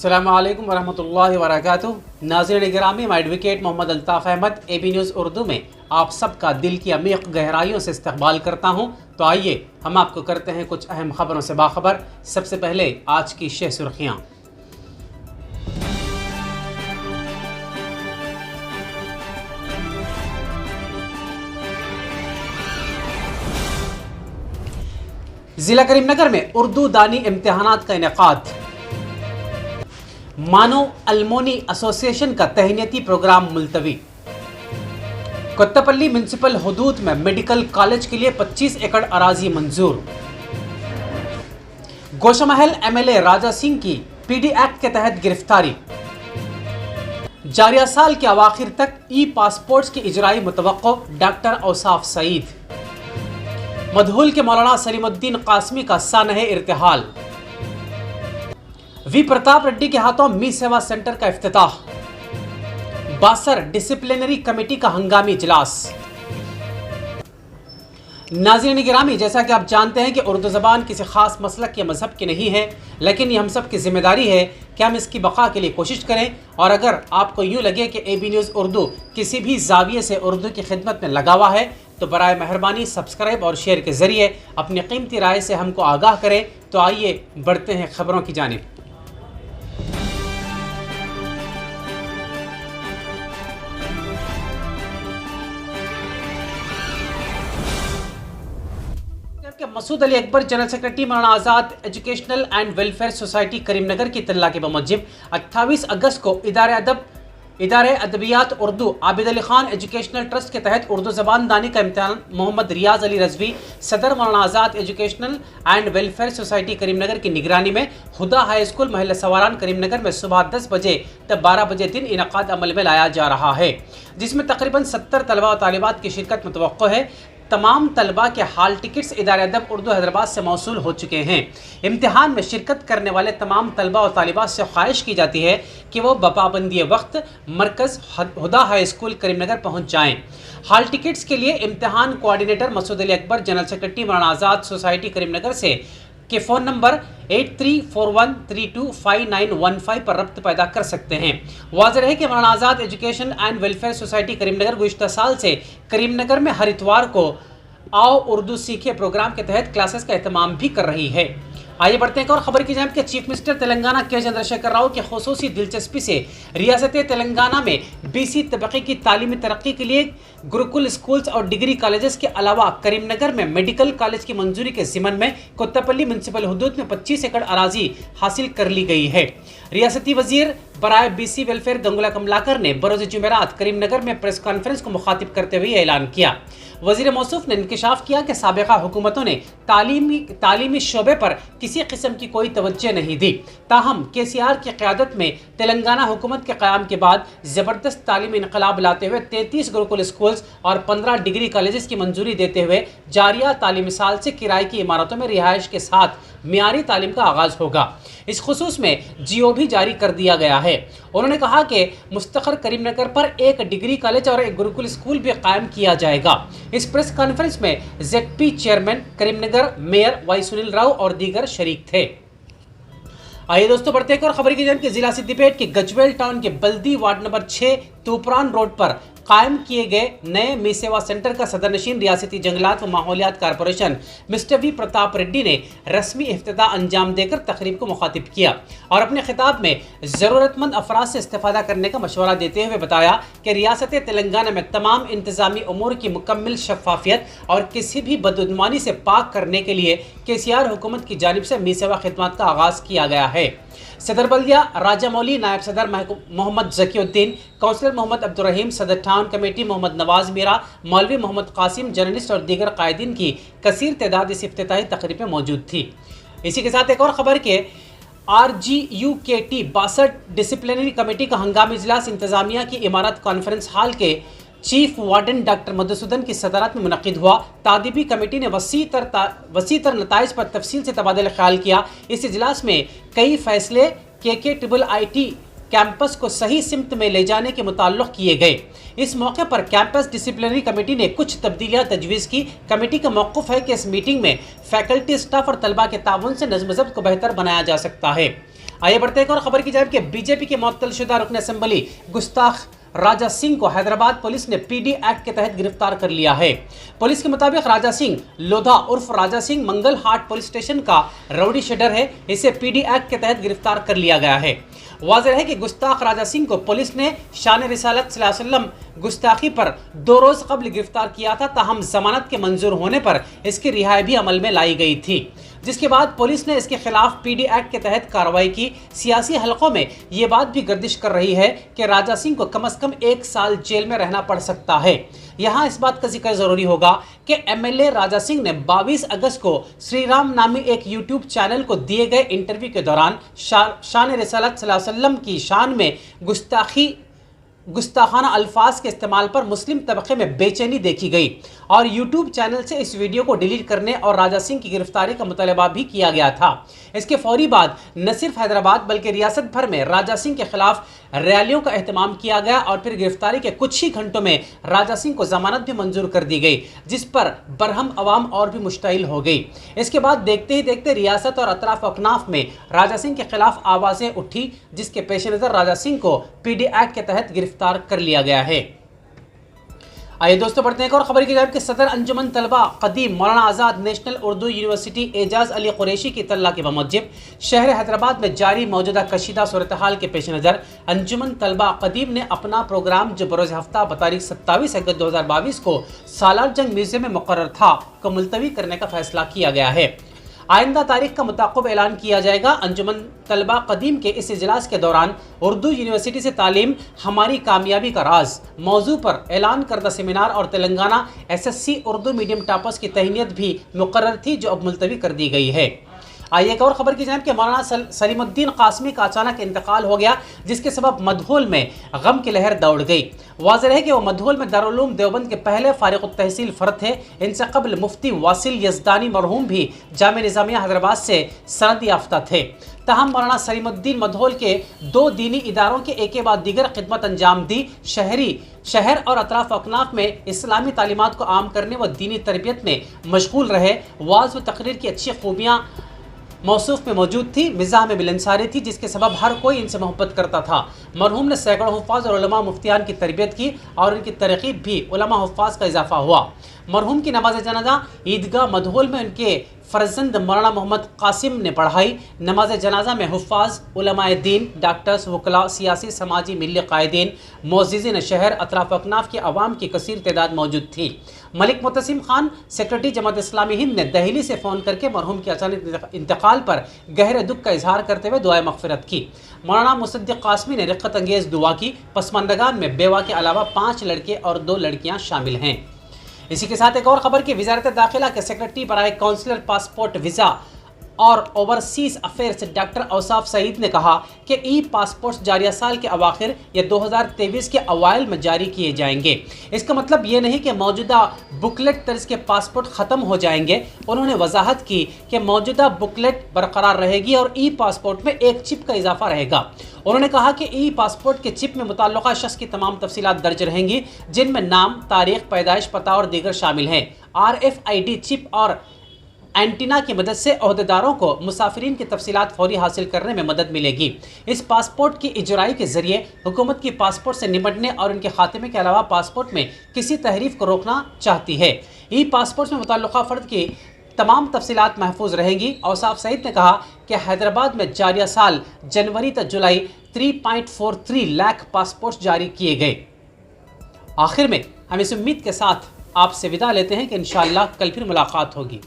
अस्सलामु अलैकुम वरहमतुल्लाहि वबरकातुहू। नाज़रीन गिरामी, मैं advocate Mohammed Altaf Ahmed AB news Urdu में आप सबका दिल की अमीक़ गहराइयों से इस्तक़बाल करता हूँ। तो आइए हम आपको करते हैं कुछ अहम ख़बरों से बाखबर। सबसे पहले आज की शेह सुर्खियाँ। ज़िला करीमनगर में उर्दू दानी इम्तिहानात का इनेकाद। मानो अल्मोनी एसोसिएशन का तहनीती प्रोग्राम मुलतवी। कोत्तापल्ली म्यूनिसिपल हुदूद में मेडिकल कॉलेज के लिए 25 एकड़ अराजी मंजूर। गोशामहल MLA राजा सिंह की PD एक्ट के तहत गिरफ्तारी। जारिया साल के अवाखिर तक पासपोर्ट्स की इजराई मुतवक्को। डॉक्टर औसाफ सईद। मधूल के मौलाना सलीमुद्दीन कासमी का सानहे इर्तिहाल। वी प्रताप रेड्डी के हाथों मी सेवा सेंटर का इफ्तिताह। बासर डिसिप्लिनरी कमेटी का हंगामी इजलास। नाज़रीन गिरामी, जैसा कि आप जानते हैं कि उर्दू ज़बान किसी ख़ास मसलक या मज़हब की नहीं है, लेकिन ये हम सब की ज़िम्मेदारी है कि हम इसकी बक़ा के लिए कोशिश करें। और अगर आपको यूँ लगे कि AB न्यूज़ उर्दू किसी भी ज़ाविये से उर्दू की खिदमत में लगा हुआ है, तो बराए मेहरबानी सब्सक्राइब और शेयर के ज़रिए अपनी कीमती राय से हमको आगाह करें। तो आइए बढ़ते हैं ख़बरों की जानिब। Masood Ali Akbar general secretary Maulana Azad educational and welfare society Karimnagar की इत्तला के बमुजिब 28 अगस्त को इदारे अदबियात उर्दू आबिद अली खान एजुकेशनल ट्रस्ट के तहत उर्दू ज़बान दानी का इम्तिहान मोहम्मद रियाज अली रजवी सदर Maulana Azad educational and welfare society Karimnagar की निगरानी में हुदा हाई स्कूल महल सवारान करीमनगर में सुबह 10 बजे तब 12 बजे दिन इनकाद अमल में लाया जा रहा है, जिसमें तकरीबन 70 तलबा और तालिबात की शिरकत मुतवक्को है। तमाम तलबा के हाल टिकट्स इदारे अदब उर्दू हैदराबाद से मौसूल हो चुके हैं। इम्तिहान में शिरकत करने वाले तमाम तलबा और तालिबात से ख्वाहिश की जाती है कि वो बपाबंदी वक्त मरकज़ हुदा हाई स्कूल करीमनगर पहुँच जाएँ। हाल टिकट्स के लिए इम्तिहान coordinator Masood Ali Akbar general secretary Maulana Azad society Karimnagar से के फ़ोन नंबर 8341325915 पर रब्त पैदा कर सकते हैं। वाज़ेह है कि Maulana Azad education and welfare society Karimnagar गुज़िश्ता साल से करीमनगर में हर इतवार को आओ उर्दू सीखे प्रोग्राम के तहत क्लासेस का एहतमाम भी कर रही है। आइए बढ़ते हैं और ख़बर की जानिब कि चीफ मिनिस्टर तेलंगाना के चंद्रशेखर राव की खुसूसी दिलचस्पी से रियासत तेलंगाना में BC तबक़े की तालीमी तरक्की के लिए गुरुकुल स्कूल्स और डिग्री कॉलेजेस के अलावा करीमनगर में मेडिकल कॉलेज की मंजूरी के ज़िमन में कोत्तापल्ली म्यूनिसिपल हुदूद में 25 एकड़ अराजी हासिल कर ली गई है। रियासती वजीर बराए BC वेलफेयर गंगुला कमलाकर ने बरोज़ जुमेरात करीमनगर में प्रेस कॉन्फ्रेंस को मुखातिब करते हुए ऐलान किया। वज़ीर मौसूफ ने इंकिशाफ किया कि साबिक़ा हुकूमतों ने तालीमी शोबे पर किसी किस्म की कोई तवज्जो नहीं दी, ताहम KCR की क़यादत में तेलंगाना हुकूमत के क़याम के बाद ज़बरदस्त तालीमी इनक़लाब लाते हुए 33 गुरुकुल स्कूल्स और 15 डिग्री कॉलेजेस की मंजूरी देते हुए जारिया तालीमी साल से किराए की इमारतों में रिहाइश के साथ मियारी तालीम का आगाज़ होगा। इस खुसूस में GO भी जारी कर दिया गया है। उन्होंने कहा कि मुस्तक़र करीमनगर पर एक डिग्री कॉलेज और एक गुरुकुल स्कूल भी कायम किया जाएगा। इस प्रेस कॉन्फ्रेंस में ZP chairman Karimnagar mayor Y Sunil Rao और दीगर शरीक थे। आइए दोस्तों बढ़ते हैं और खबर की जानिब कि जिला सिद्दीपेट के गजवेल टाउन के बल्दी वार्ड नंबर 6 तूपरान रोड पर कायम किए गए नए मी सेवा सेंटर का सदरनशीन रियासती जंगलात व माहौलियात corporation mister V Pratap Reddy ने रस्मी इफ्तिताह अंजाम देकर तकरीब को मुखातिब किया और अपने खिताब में ज़रूरतमंद अफराद से इस्तेफादा करने का मशवरा देते हुए बताया कि रियासत तेलंगाना में तमाम इंतज़ामी उमूर की मुकम्मल शफाफियत और किसी भी बदगुमानी से पाक करने के लिए KCR हुकूमत की जानिब से मी सेवा खिदमत का आगाज़ किया गया है। सदर बल्दिया राजा मौली, नायब सदर मोहम्मद ज़कीउद्दीन, काउंसलर मोहम्मद अब्दुर्रहीम, सदर टाउन कमेटी मोहम्मद नवाज मीरा, मौलवी मोहम्मद कासिम, जर्नलिस्ट और दीगर कायदीन की कसीर तादाद इस इफ्तिताही तकरीब में मौजूद थी। इसी के साथ एक और ख़बर के RGUKT बासठ डिसिप्लिनरी कमेटी का हंगामी इजलास इंतज़ामिया की इमारत कॉन्फ्रेंस हॉल के चीफ वार्डन डॉक्टर मधुसूदन की सदारत में मुनक़िद हुआ। तादीबी कमेटी ने वसी तर नताइज पर तफसील से तबादला ख्याल किया। इस इजलास में कई फैसले KKIIT कैंपस को सही सिमत में ले जाने के मुताल्लिक़ किए गए। इस मौके पर कैंपस डिसिप्लिनरी कमेटी ने कुछ तब्दीलियाँ तजवीज़ की। कमेटी का मौक़िफ़ है कि इस मीटिंग में फैकल्टी, स्टाफ और तलबा के ताउन से नज़्म ज़ब्त को बेहतर बनाया जा सकता है। आइए बढ़ते हैं एक और खबर की जानिब कि बीजेपी के मुअत्तल शुदा रुकन असेंबली गुस्ताख राजा सिंह को हैदराबाद पुलिस ने पीडी एक्ट के तहत गिरफ्तार कर लिया है। पुलिस के मुताबिक राजा सिंह लोधा उर्फ राजा सिंह मंगल हाट पुलिस स्टेशन का राउडी शेडर है। इसे पीडी एक्ट के तहत गिरफ्तार कर लिया गया है। वाज़ेह है कि गुस्ताख राजा सिंह को पुलिस ने शान रिसालत सल्लल्लाहु अलैहि वसल्लम गुस्ताखी पर 2 रोज कबल गिरफ्तार किया था, ताहम जमानत के मंजूर होने पर इसकी रिहाई भी अमल में लाई गई थी, जिसके बाद पुलिस ने इसके खिलाफ पीडी एक्ट के तहत कार्रवाई की। सियासी हलकों में ये बात भी गर्दिश कर रही है कि राजा सिंह को कम से कम 1 साल जेल में रहना पड़ सकता है। यहाँ इस बात का जिक्र जरूरी होगा कि एमएलए राजा सिंह ने 22 अगस्त को श्री राम नामी एक यूट्यूब चैनल को दिए गए इंटरव्यू के दौरान शान रिसालत सल्लल्लाहु अलैहि वसल्लम की शान में गुस्ताखाना अल्फाज के इस्तेमाल पर मुस्लिम तबके में बेचैनी देखी गई और यूट्यूब चैनल से इस वीडियो को डिलीट करने और राजा सिंह की गिरफ्तारी का मुतालबा भी किया गया था। इसके फौरी बाद न सिर्फ हैदराबाद बल्कि रियासत भर में राजा सिंह के खिलाफ रैलियों का एहतमाम किया गया और फिर गिरफ्तारी के कुछ ही घंटों में राजा सिंह को जमानत भी मंजूर कर दी गई, जिस पर बरहम अवाम और भी मुश्तइल हो गई। इसके बाद देखते ही देखते रियासत और अतराफ अकनाफ में राजा सिंह के खिलाफ आवाज़ें उठी, जिसके पेश नज़र राजा सिंह को पीडी एक्ट के तहत गिरफ्तार कर लिया गया है। आइए दोस्तों बढ़ते हैं एक और खबर की जानिब कि सदर अंजुमन तलबा कदीम मौलाना आज़ाद नेशनल उर्दू यूनिवर्सिटी एजाज अली कुरैशी की इत्तला के बमुजिब शहर हैदराबाद में जारी मौजूदा कशीदा सूरत हाल के पेश नज़र अंजुमन तलबा कदीम ने अपना प्रोग्राम जो बरोज़ हफ्ता बतारीख 27 अगस्त 2022 को सालार जंग म्यूजियम में मुकर्रर था को मुलतवी करने का फैसला किया गया है। आइंदा तारीख का मुताक़िब ऐलान किया जाएगा। अंजुमन तलबा कदीम के इस इजलास के दौरान उर्दू यूनिवर्सिटी से तालीम हमारी कामयाबी का राज मौजू पर ऐलान करदा सेमिनार और Telangana SSC Urdu medium toppers की तहनीत भी मुकर्रर थी, जो अब मुलतवी कर दी गई है। आइए एक और खबर की जानिब कि मौलाना सलीमुद्दीन कासमी का अचानक इंतकाल हो गया, जिसके सबब मधोल में गम की लहर दौड़ गई। वाज़ेह है कि वो मधोल में दारुल उलूम देवबंद के पहले फारिग तहसील फ़र्द थे। इनसे कबल मुफ्ती वासिल यज़दानी मरहूम भी जामिया निज़ामिया हैदराबाद से सनद याफ्ता थे। ताहम मौलाना सलीमुद्दीन मधोल के 2 दीनी इदारों के एक के बाद दीगर खिदमत अंजाम दी। शहर और अतराफ अकनाफ में इस्लामी तालीमात को आम करने व दीनी तरबियत में मशगूल रहे। वाज़ व तकरीर की अच्छी खूबियाँ मौसूफ में मौजूद थी, मिजाह में बिलंसारी थी, जिसके सबब हर कोई इनसे मोहब्बत करता था। मरहूम ने सैकड़ों हुफ़ाज़ और उलमा मुफ्तियान की तरबियत की और इनकी तरकीब भी उलमा हुफ़ाज़ का इजाफा हुआ। मरहूम की नमाज जनाजा ईदगाह मधोल में उनके फ़र्जंद मौलाना मोहम्मद कासिम ने पढ़ाई। नमाज जनाजा में हुफ़ाज़, उलमाए दीन, डॉक्टर्स, वकला, सियासी, समाजी, मिली कायदीन, मुअज़्ज़िज़ीन शहर, अतराफ अकनाफ की आवाम की कसीर तादाद मौजूद थी। मलिक मुतसिम खान सेक्रेटरी जमात इस्लामी हिंद ने दहली से फ़ोन करके मरहूम के अचानक इंतकाल पर गहरे दुख का इजहार करते हुए दुआए मग़फ़िरत की। मौलाना मुसद्दिक़ कासमी ने रिक़्क़त अंगेज़ दुआ की। पसमानदगान में बेवा के अलावा 5 लड़के और 2 लड़कियाँ शामिल हैं। इसी के साथ एक और खबर की वज़ारत दाखिला के सेक्रेटरी बराए काउंसलर पासपोर्ट वीज़ा और overseas affairs doctor Ausaf Saeed ने कहा कि ई पासपोर्ट्स जारिया साल के अवाखिर या 2023 के अवाइल में जारी किए जाएंगे। इसका मतलब ये नहीं कि मौजूदा बुकलेट तर्ज के पासपोर्ट ख़त्म हो जाएंगे। उन्होंने वजाहत की कि मौजूदा बुकलेट बरकरार रहेगी और ई पासपोर्ट में एक चिप का इजाफा रहेगा। उन्होंने कहा कि ई पासपोर्ट के चिप में मुताल्लिक़ा शख्स की तमाम तफसीलात दर्ज रहेंगी, जिनमें नाम, तारीख, पैदाइश, पता और दीगर शामिल हैं। RFID चिप और एंटीना की मदद से अहदेदारों को मुसाफिरीन की तफसीलात फौरी हासिल करने में मदद मिलेगी। इस पासपोर्ट की इजराई के जरिए हुकूमत की पासपोर्ट से निपटने और उनके खात्मे के अलावा पासपोर्ट में किसी तहरीफ को रोकना चाहती है। ई पासपोर्ट में मुताल्लिक़ा फ़र्द की तमाम तफसीलात महफूज रहेंगी। औसाफ सईद ने कहा कि हैदराबाद में जारिया साल जनवरी तक जुलाई 3.43 लाख पासपोर्ट जारी किए गए। आखिर में हम इस उम्मीद के साथ आपसे विदा लेते हैं कि इंशाअल्लाह कल फिर मुलाकात होगी।